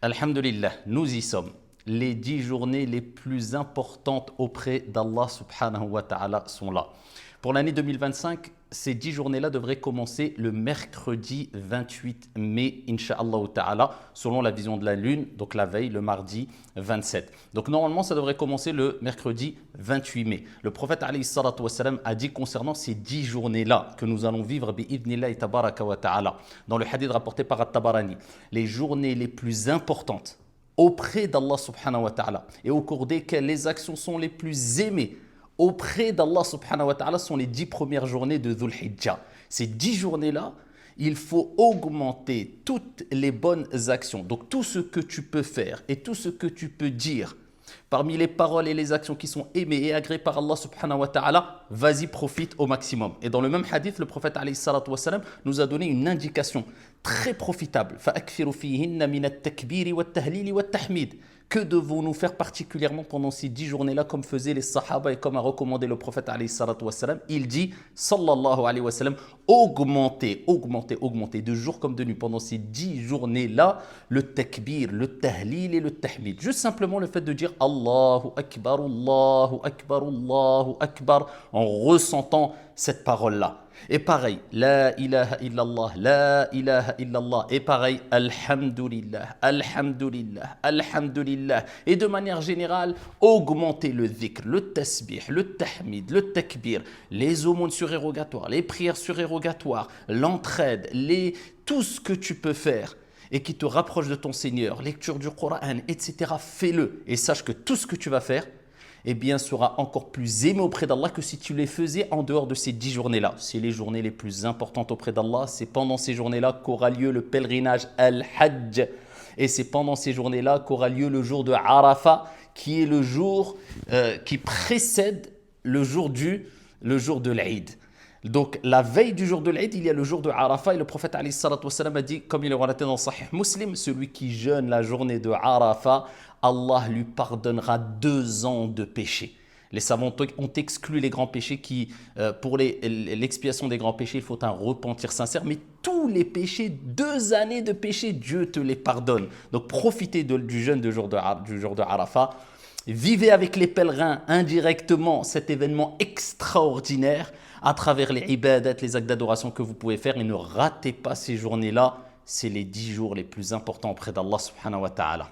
Alhamdulillah, nous y sommes. Les 10 journées les plus importantes auprès d'Allah subhanahu wa ta'ala sont là. Pour l'année 2025, ces 10 journées-là devraient commencer le mercredi 28 mai, Inch'Allah ta'ala, selon la vision de la lune, donc la veille, le mardi 27. Donc normalement, ça devrait commencer le mercredi 28 mai. Le prophète alayhi salatu wassalam a dit concernant ces 10 journées-là que nous allons vivre bi'idhnillahi tabaraka wa ta'ala, dans le hadith rapporté par At-Tabarani, les journées les plus importantes auprès d'Allah subhanahu wa ta'ala et au cours desquelles les actions sont les plus aimées auprès d'Allah subhanahu wa ta'ala sont les 10 premières journées de Dhul Hijjah. Ces 10 journées-là, il faut augmenter toutes les bonnes actions. Donc tout ce que tu peux faire et tout ce que tu peux dire parmi les paroles et les actions qui sont aimées et agréées par Allah subhanahu wa ta'ala, vas-y, profite au maximum. Et dans le même hadith, le prophète alayhi salatu wassalam nous a donné une indication très profitable. فَأَكْثِرُوا فِيهِنَّ مِنَ التَّكْبِيرِ وَالتَّهْلِيلِ وَالتَّحْمِيدِ. Que devons-nous faire particulièrement pendant ces 10 journées-là, comme faisaient les sahaba et comme a recommandé le prophète alayhi salatu wassalam? Il dit, sallallahu alayhi wa sallam, augmenter de jour comme de nuit pendant ces 10 journées-là, le takbir, le tahlil et le tahmid. Juste simplement le fait de dire Allahu Akbar, Allahu Akbar, Allahu Akbar, en ressentant cette parole-là. Et pareil, la ilaha illallah, la ilaha illallah. Et pareil, alhamdulillah, alhamdulillah, alhamdulillah. Et de manière générale, augmenter le dhikr, le tasbih, le tahmid, le takbir, les aumônes surérogatoires, les prières surérogatoires, l'entraide, tout ce que tu peux faire et qui te rapproche de ton Seigneur, lecture du Coran, etc. Fais-le et sache que tout ce que tu vas faire, eh bien, sera encore plus aimé auprès d'Allah que si tu les faisais en dehors de ces 10 journées-là. C'est les journées les plus importantes auprès d'Allah. C'est pendant ces journées-là qu'aura lieu le pèlerinage Al-Hajj. Et c'est pendant ces journées-là qu'aura lieu le jour de Arafat, qui est le jour qui précède le jour de l'Aïd. Donc, la veille du jour de l'Aïd, il y a le jour de Arafat et le prophète alayhi salatu wassalam a dit, comme il est relaté dans Sahih Muslim, celui qui jeûne la journée de Arafat, Allah lui pardonnera 2 ans de péché. Les savants ont exclu les grands péchés qui, pour l'expiation des grands péchés, il faut un repentir sincère. Mais tous les péchés, 2 années de péché, Dieu te les pardonne. Donc profitez du jeûne du jour de Arafat. Vivez avec les pèlerins indirectement cet événement extraordinaire à travers les ibadat, les actes d'adoration que vous pouvez faire. Et ne ratez pas ces journées-là. C'est les 10 jours les plus importants auprès d'Allah subhanahu wa ta'ala.